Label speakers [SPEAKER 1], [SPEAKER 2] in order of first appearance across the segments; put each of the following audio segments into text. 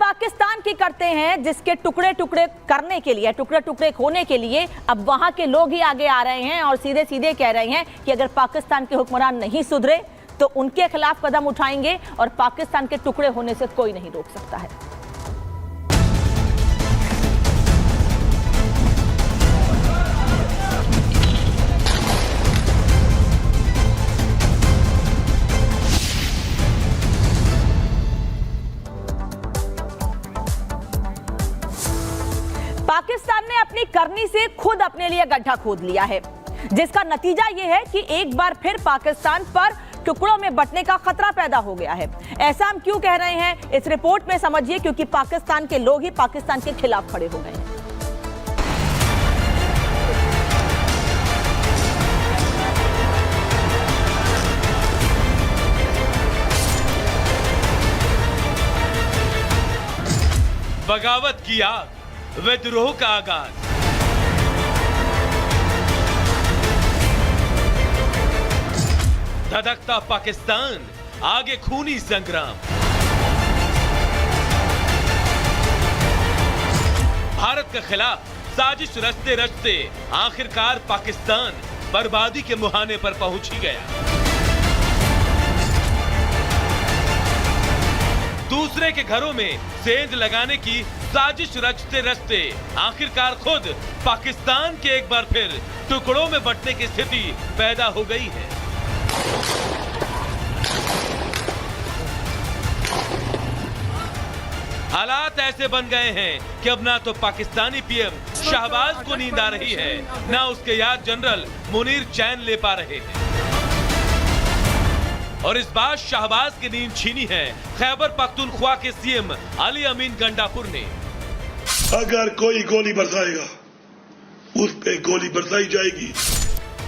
[SPEAKER 1] पाकिस्तान की करते हैं, जिसके टुकड़े टुकड़े करने के लिए, टुकड़े टुकड़े होने के लिए अब वहां के लोग ही आगे आ रहे हैं और सीधे सीधे कह रहे हैं कि अगर पाकिस्तान के हुक्मरान नहीं सुधरे तो उनके खिलाफ कदम उठाएंगे और पाकिस्तान के टुकड़े होने से कोई नहीं रोक सकता है। पाकिस्तान ने अपनी करनी से खुद अपने लिए गड्ढा खोद लिया है, जिसका नतीजा यह है कि एक बार फिर पाकिस्तान पर टुकड़ों में बंटने का खतरा पैदा हो गया है। ऐसा हम क्यों कह रहे हैं इस रिपोर्ट में समझिए, क्योंकि पाकिस्तान के लोग ही पाकिस्तान के खिलाफ खड़े हो गए हैं।
[SPEAKER 2] बगावत की आग, विद्रोह का आगाज। धधकता पाकिस्तान, आगे खूनी संग्राम। भारत के खिलाफ साजिश रचते रचते आखिरकार पाकिस्तान बर्बादी के मुहाने पर पहुंच ही गया। दूसरे के घरों में सेंध लगाने की साजिश रचते रचते आखिरकार खुद पाकिस्तान के एक बार फिर टुकड़ों में बंटने की स्थिति पैदा हो गई है। हालात ऐसे बन गए हैं कि अब ना तो पाकिस्तानी पीएम शहबाज को नींद आ रही है, ना उसके याद जनरल मुनीर चैन ले पा रहे हैं। और इस बार शहबाज की नींद छीनी है खैबर पख्तूनख्वा के सीएम अली अमीन गंडापुर ने।
[SPEAKER 3] अगर कोई गोली बरसाएगा उस पे गोली बरसाई जाएगी।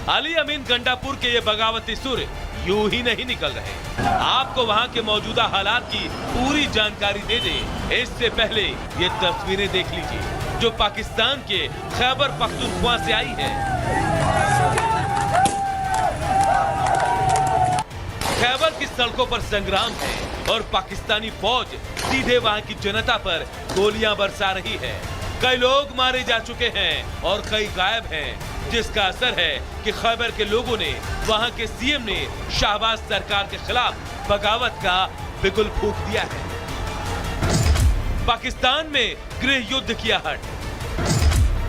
[SPEAKER 2] अली अमीन गंडापुर के ये बगावती सुर यूं ही नहीं निकल रहे। आपको वहां के मौजूदा हालात की पूरी जानकारी दे दे, इससे पहले ये तस्वीरें देख लीजिए जो पाकिस्तान के खैबर पख्तूनख्वा से आई है। खैबर की सड़कों पर संग्राम है और पाकिस्तानी फौज सीधे वहां की जनता पर गोलियां बरसा रही है। कई लोग मारे जा चुके हैं और कई गायब हैं, जिसका असर है कि खैबर के लोगों ने, वहां के सीएम ने शहबाज सरकार के खिलाफ बगावत का बिगुल फूंक दिया है। पाकिस्तान में गृह युद्ध की आहट।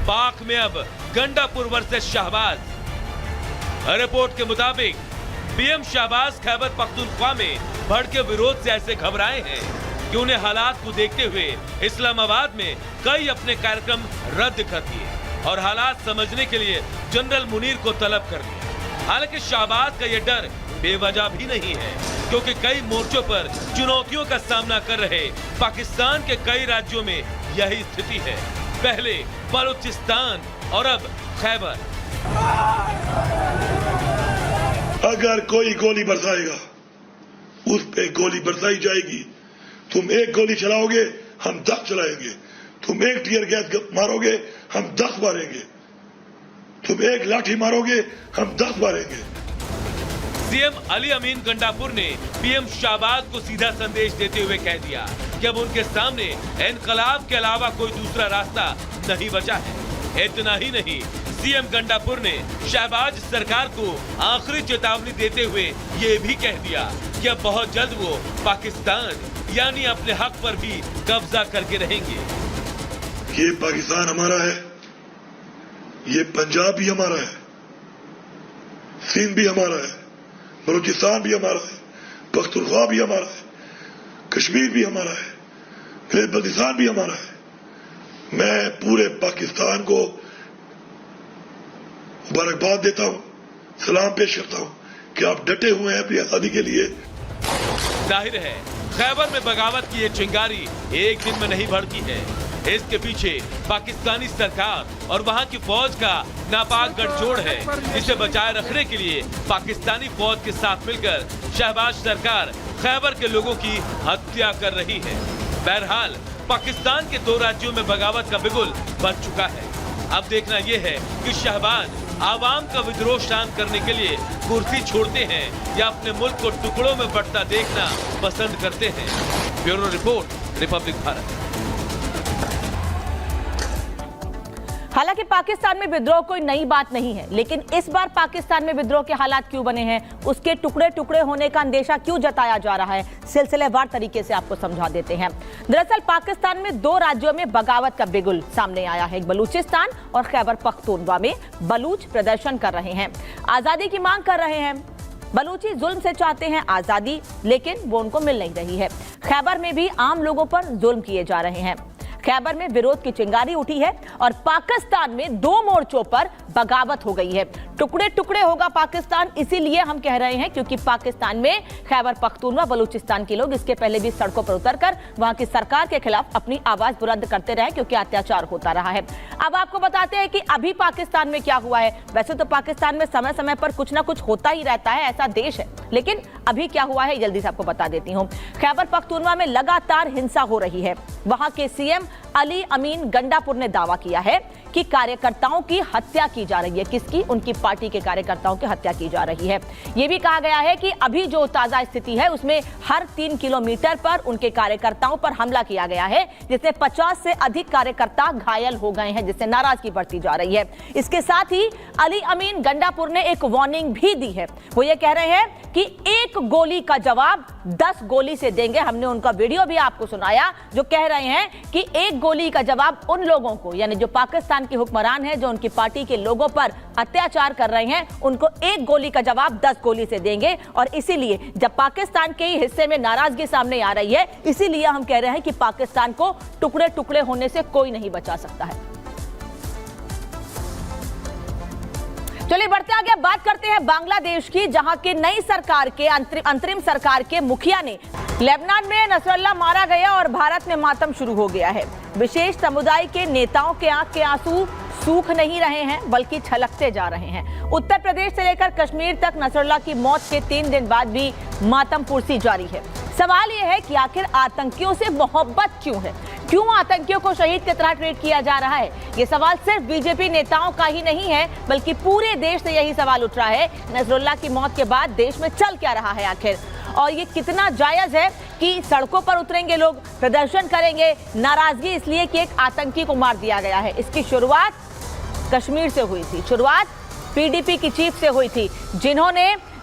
[SPEAKER 2] पाक में अब गंडापुर वर्सेस शहबाज। रिपोर्ट के मुताबिक पीएम शहबाज खैबर पख्तूनख्वा में भड़के विरोध से ऐसे घबराए हैं कि उन्हें हालात को देखते हुए इस्लामाबाद में कई अपने कार्यक्रम रद्द कर दिए और हालात समझने के लिए जनरल मुनीर को तलब कर लिया। हालांकि शहबाज का यह डर बेवजह भी नहीं है, क्योंकि कई मोर्चों पर चुनौतियों का सामना कर रहे पाकिस्तान के कई राज्यों में यही स्थिति है। पहले बलूचिस्तान और अब खैबर।
[SPEAKER 3] अगर कोई गोली बरसाएगा उस पे गोली बरसाई जाएगी। तुम एक गोली चलाओगे हम 10 चलाएंगे, तुम एक टीयर गैस मारोगे हम 10 मारेंगे, तुम एक लाठी मारोगे हम 10 मारेंगे।
[SPEAKER 2] सीएम अली अमीन गंडापुर ने पीएम शहबाज को सीधा संदेश देते हुए कह दिया कि अब उनके सामने इनकलाब के अलावा कोई दूसरा रास्ता नहीं बचा है। इतना ही नहीं, सीएम गंडापुर ने शहबाज सरकार को आखिरी चेतावनी देते हुए ये भी कह दिया कि अब बहुत जल्द वो पाकिस्तान यानी अपने हक पर भी कब्जा करके रहेंगे।
[SPEAKER 3] ये पाकिस्तान हमारा है, ये पंजाब भी हमारा है, सिंध भी हमारा है, बलूचिस्तान भी हमारा है, पख्तूनख्वा भी हमारा है, कश्मीर भी हमारा है, बल्तिस्तान भी हमारा है। मैं पूरे पाकिस्तान को मुबारकबाद देता हूँ, सलाम पेश करता हूँ कि आप डटे हुए हैं अपनी आजादी के लिए।
[SPEAKER 2] जाहिर है खैबर में बगावत की ये चिंगारी एक दिन में नहीं भड़की है। इसके पीछे पाकिस्तानी सरकार और वहां की फौज का नापाक गठजोड़ है। इसे बचाए रखने के लिए पाकिस्तानी फौज के साथ मिलकर शहबाज सरकार खैबर के लोगों की हत्या कर रही है। बहरहाल पाकिस्तान के 2 राज्यों में बगावत का बिगुल बज चुका है। अब देखना यह है कि शहबाज आवाम का विद्रोह शांत करने के लिए कुर्सी छोड़ते हैं या अपने मुल्क को टुकड़ों में बंटता देखना पसंद करते हैं। Bureau report, Republic Bharat.
[SPEAKER 1] हालांकि पाकिस्तान में विद्रोह कोई नई बात नहीं है, लेकिन इस बार पाकिस्तान में विद्रोह के हालात क्यों बने हैं, उसके टुकड़े टुकड़े होने का अंदेशा क्यों जताया जा रहा है, सिलसिलेवार तरीके से आपको समझा देते हैं। दरअसल पाकिस्तान में दो राज्यों में बगावत का बिगुल सामने आया है। बलूचिस्तान और खैबर पख्तूनख्वा में बलूच प्रदर्शन कर रहे हैं, आजादी की मांग कर रहे हैं। बलूची जुल्म से चाहते हैं आजादी, लेकिन वो उनको मिल नहीं रही है। खैबर में भी आम लोगों पर जुल्म किए जा रहे हैं। खैबर में विरोध की चिंगारी उठी है और पाकिस्तान में दो मोर्चों पर बगावत हो गई है। टुकड़े टुकड़े होगा पाकिस्तान, इसीलिए हम कह रहे हैं क्योंकि पाकिस्तान में खैबर पख्तूनख्वा बलूचिस्तान के लोग इसके पहले भी सड़कों पर उतरकर वहां की सरकार के खिलाफ अपनी आवाज बुलंद करते रहे, क्योंकि अत्याचार होता रहा है। अब आपको बताते हैं कि अभी पाकिस्तान में क्या हुआ है। वैसे तो पाकिस्तान में समय समय पर कुछ ना कुछ होता ही रहता है, ऐसा देश है, लेकिन अभी क्या हुआ है जल्दी से आपको बता देती हूँ। खैबर पख्तूनख्वा में लगातार हिंसा हो रही है। वहां के सीएम अली अमीन गंडापुर ने दावा किया है कि कार्यकर्ताओं की हत्या की जा रही है। किसकी? उनकी पार्टी के कार्यकर्ताओं की हत्या की जा रही है। यह भी कहा गया है कि अभी जो ताजा स्थिति है उसमें हर 3 किलोमीटर पर उनके कार्यकर्ताओं पर हमला किया गया है, जिससे 50 से अधिक कार्यकर्ता घायल हो गए हैं, जिससे नाराजगी बढ़ती जा रही है। इसके साथ ही अली अमीन गंडापुर ने एक वार्निंग भी दी है। वो ये कह रहे हैं कि 1 गोली का जवाब 10 गोली से देंगे। हमने उनका वीडियो भी आपको सुनाया, जो कह रहे हैं कि 1 गोली का जवाब उन लोगों को, यानी जो पाकिस्तान के हुक्मरान हैं, जो उनकी पार्टी के लोगों पर अत्याचार कर रहे हैं, उनको 1 गोली का जवाब 10 गोली से देंगे। और इसीलिए जब पाकिस्तान के हिस्से में नाराजगी सामने आ रही है, इसीलिए हम कह रहे हैं कि पाकिस्तान को टुकड़े टुकड़े होने से कोई नहीं बचा सकता है। चलिए बढ़ते आगे, बात करते हैं बांग्लादेश की, जहां के नई सरकार के अंतरिम सरकार के मुखिया ने लेबनान में नसरल्ला मारा गया और भारत में मातम शुरू हो गया है। विशेष समुदाय के नेताओं के आंख के आंसू सूख नहीं रहे हैं, बल्कि छलकते जा रहे हैं। उत्तर प्रदेश से लेकर कश्मीर तक नसरल्ला की मौत के 3 दिन बाद भी मातम पुरसी जारी है। सवाल यह है कि आखिर आतंकियों से मोहब्बत क्यों है? क्यों आतंकियों को शहीद की तरह ट्रीट किया जा रहा है? ये सवाल सिर्फ बीजेपी नेताओं का ही नहीं है, बल्कि पूरे देश से यही सवाल उठ रहा है। नसरुल्लाह की मौत के बाद देश में चल क्या रहा है आखिर, और ये कितना जायज है कि सड़कों पर उतरेंगे लोग, प्रदर्शन करेंगे, नाराजगी इसलिए कि एक आतंकी को मार दिया गया है। इसकी शुरुआत कश्मीर से हुई थी, शुरुआत पीडीपी की चीफ से हुई थी,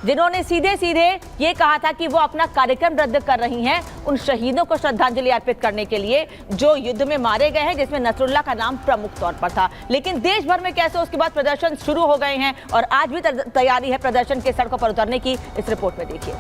[SPEAKER 1] जिन्होंने सीधे सीधे ये कहा था कि वो अपना कार्यक्रम रद्द कर रही हैं उन शहीदों को श्रद्धांजलि अर्पित करने के लिए जो युद्ध में मारे गए हैं, जिसमें नसरुल्लाह का नाम प्रमुख तौर पर था। लेकिन देश भर में कैसे उसके बाद प्रदर्शन शुरू हो गए हैं और आज भी तैयारी है प्रदर्शन के सड़कों पर उतरने की, इस रिपोर्ट में देखिए।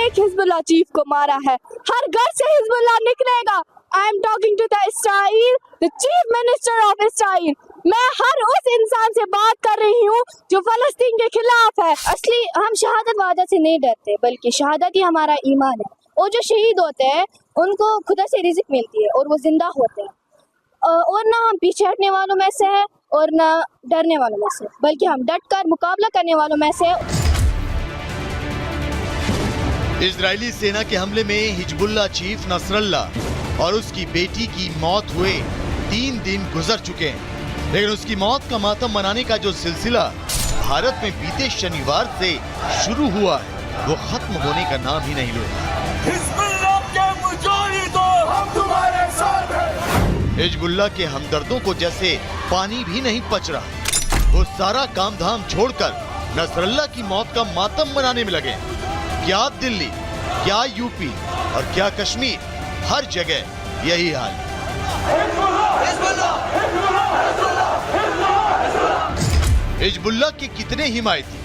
[SPEAKER 4] हिजबुल्लाह चीफ को मारा है, हर घर से हिजबुल्लाह निकलेगा। I am talking to the Israel, the chief minister of Israel. मैं हर उस इंसान से बात कर रही हूँ जो फलस्तीन के खिलाफ है। असली हम शहादत वादा से नहीं डरते, बल्कि शहादत ही हमारा ईमान है। और जो शहीद होते हैं उनको खुदा से रिज़्क मिलती है और वो जिंदा होते हैं। और ना हम पीछे हटने वालों में से है और ना डरने वालों में से, बल्कि हम डट कर मुकाबला करने वालों में से।
[SPEAKER 5] इजरायली सेना के हमले में हिजबुल्लाह चीफ नसरल्लाह और उसकी बेटी की मौत हुए 3 दिन गुजर चुके हैं, लेकिन उसकी मौत का मातम मनाने का जो सिलसिला भारत में बीते शनिवार से शुरू हुआ है, वो खत्म होने का नाम ही नहीं ले रहा।
[SPEAKER 6] हिजबुल्लाह के मुजाहिदों, हम तुम्हारे साथ हैं।
[SPEAKER 5] हिजबुल्लाह के हमदर्दों को जैसे पानी भी नहीं पच रहा, वो सारा काम धाम छोड़कर नसरल्लाह की मौत का मातम मनाने में लगे। क्या दिल्ली, क्या यूपी और क्या कश्मीर, हर जगह यही हाल। हिजबुल्लाह के कितने हिमायती,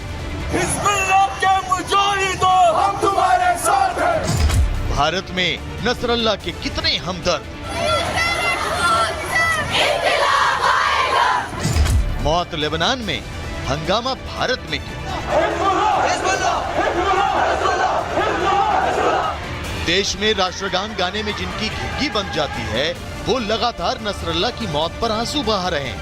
[SPEAKER 6] हिजबुल्लाह के मुजाहिदों, हम तुम्हारे साथ हैं।
[SPEAKER 5] भारत में नसरल्लाह के कितने हमदर्द, मौत लेबनान में, हंगामा भारत में क्यों? देश में राष्ट्रगान गाने में जिनकी घिघी बन जाती है, वो लगातार नसरल्लाह की मौत पर आंसू बहा रहे हैं।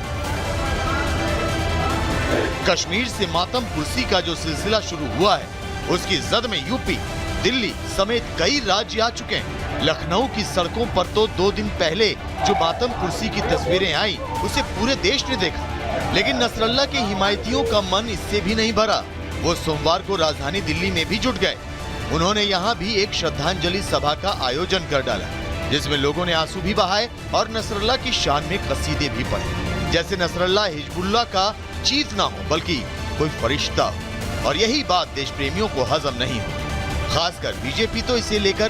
[SPEAKER 5] कश्मीर से मातम पुरसी का जो सिलसिला शुरू हुआ है, उसकी जद में यूपी, दिल्ली समेत कई राज्य आ चुके हैं। लखनऊ की सड़कों पर तो 2 दिन पहले जो मातम कुर्सी की तस्वीरें आई उसे पूरे देश ने देखा, लेकिन नसरल्ला के हिमायतियों का मन इससे भी नहीं भरा। वो सोमवार को राजधानी दिल्ली में भी जुट गए। उन्होंने यहाँ भी एक श्रद्धांजलि सभा का आयोजन कर डाला, जिसमें लोगों ने आंसू भी बहाए और नसरल्ला की शान में कसीदे भी पढ़े, जैसे नसरल्ला हिजबुल्लाह का चीफ ना हो बल्कि कोई फरिश्ता हो। और यही बात देश प्रेमियों को हजम नहीं हो। खासकर बीजेपी तो इसे लेकर